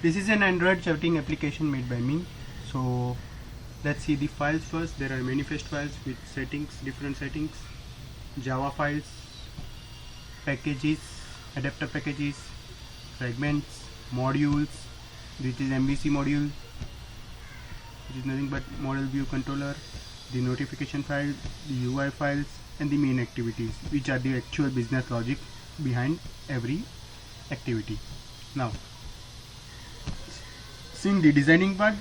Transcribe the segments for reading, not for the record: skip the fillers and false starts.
This is an Android chatting application made by me. So let's see the files first. There are manifest files with settings, different settings, Java files, packages, adapter packages, fragments, modules. This is MVC module, which is nothing but model view controller, the notification file, the UI files, and the main activities, which are the actual business logic behind every activity. Now, seeing the designing part,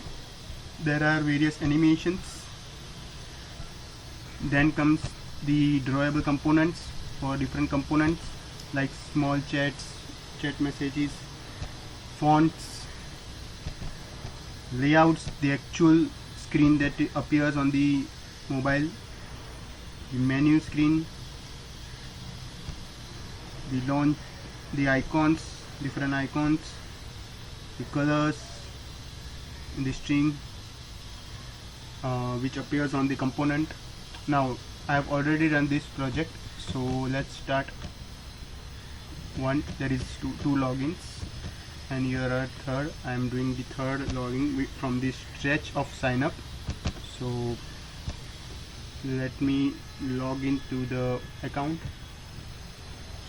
there are various animations. Then comes the drawable components for different components like small chats, chat messages, fonts, layouts, the actual screen that appears on the mobile, the menu screen, the launch, the icons, different icons, the colors in the string which appears on the component. Now I have already run this project, so let's start. One, there is two logins, and here are third. I am doing the third login from the stretch of sign up. So let me log into the account.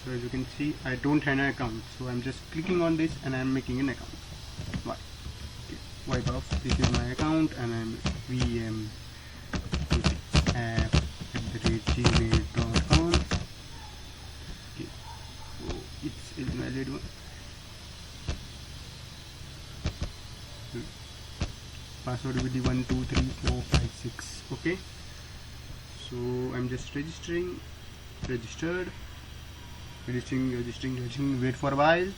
So as you can see, I don't have an account, so I'm just clicking on this and I'm making an account. Why? Okay. Vaibhav, this is my account, and I'm vaibhav-mojidra@gmail.com. Okay, so it's invalid one. Password will be 1 2 3 4 5 6. Okay, so I'm just registering. Registered. Registering. Wait for a while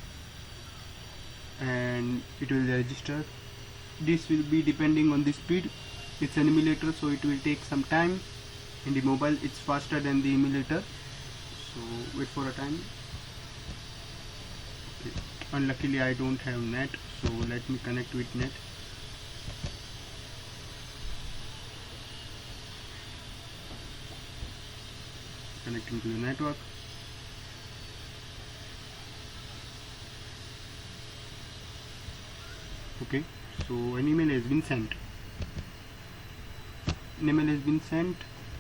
and it will register. This will be depending on the speed. It's an emulator, so it will take some time. In the mobile it's faster than the emulator, so wait for a time. Okay. Unluckily I don't have net, so let me connect with net. Connecting to the network. Okay, so an email has been sent.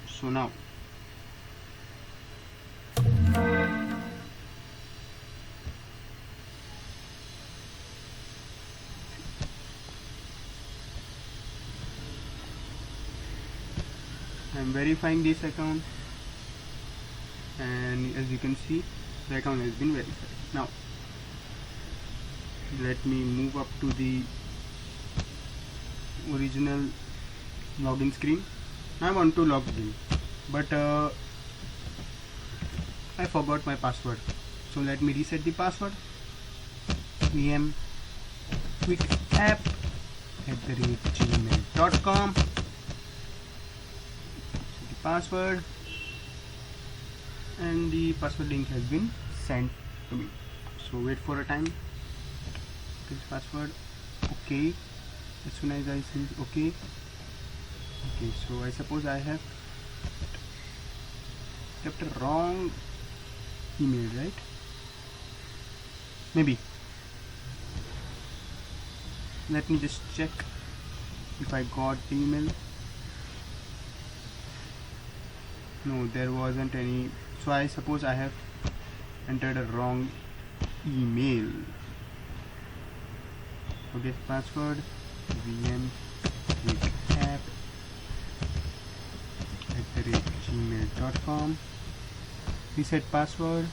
So now I'm verifying this account, and as you can see, the account has been verified. Now let me move up to the original login screen. I want to log in, but I forgot my password, so let me reset the password. vm-quick-app@gmail.com. The password, and the password link has been sent to me. So wait for a time. This password. Okay, as soon as I say okay, so I suppose I have kept a wrong email, right? Maybe. Let me just check if I got the email. No, there wasn't any, so I suppose I have entered a wrong email. Forget password. vm-quick-app@gmail.com. Reset password.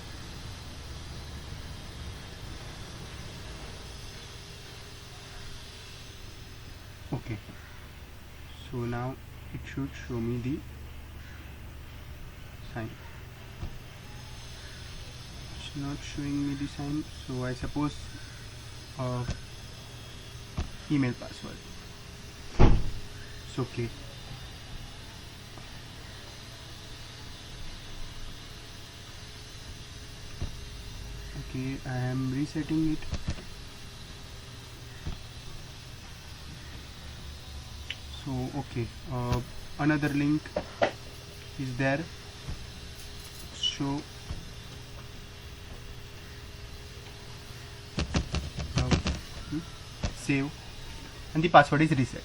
Okay, so now it should show me the sign. It's not showing me the sign, so I suppose email password. It's okay. Okay, I am resetting it. So okay, another link is there. Show save, and the password is reset.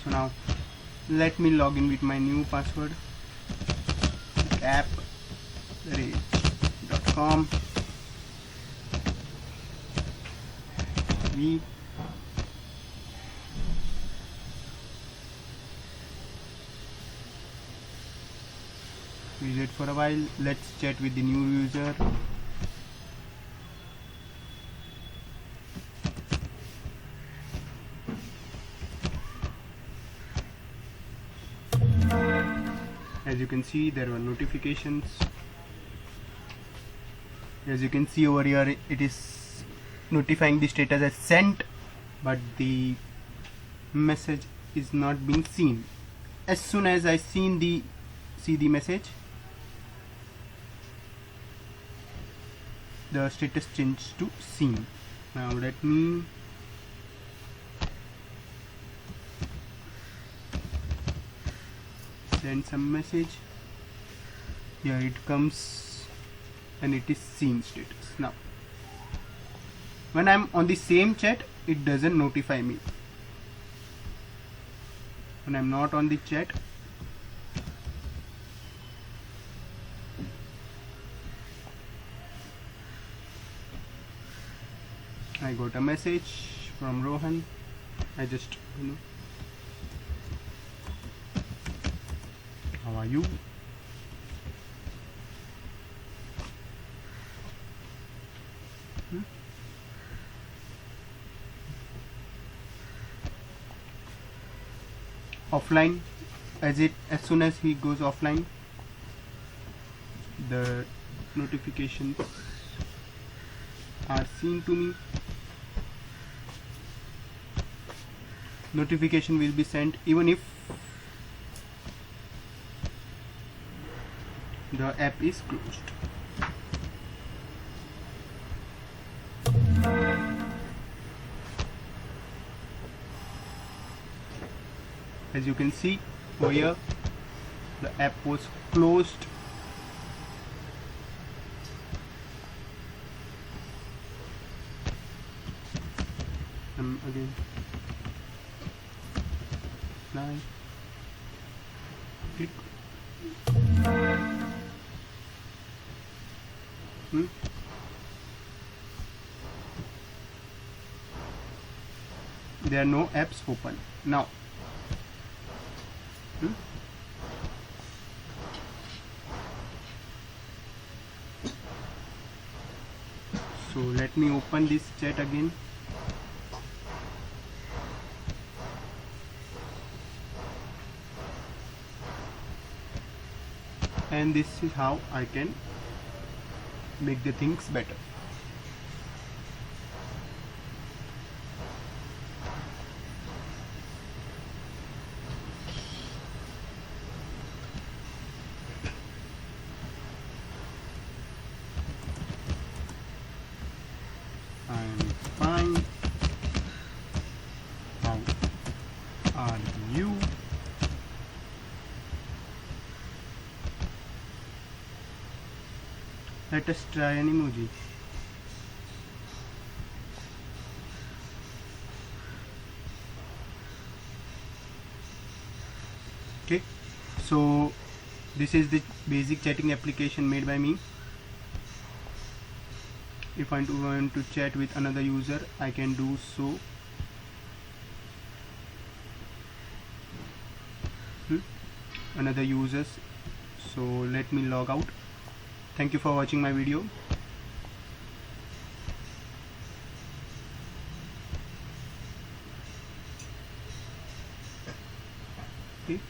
So now let me log in with my new password, app.com. We wait for a while. Let's chat with the new user. As you can see, there were notifications. As you can see over here, it is notifying the status as sent, but the message is not being seen. As soon as I see the message, the status changed to seen. Now let me send some message. Here it comes, and it is seen status. Now when I'm on the same chat, it doesn't notify me. When I'm not on the chat, I got a message from Rohan. I just, how are you? Offline, as soon as he goes offline, the notifications are seen to me. Notification will be sent even if the app is closed. As you can see over here, the app was closed. Again, apply, click. There are no apps open now. So let me open this chat again. And this is how I can make the things better. I'm fine. How are you? Let us try an emoji. Okay, so this is the basic chatting application made by me. If I want to chat with another user, I can do so. Another users. So let me log out. Thank you for watching my video. Okay.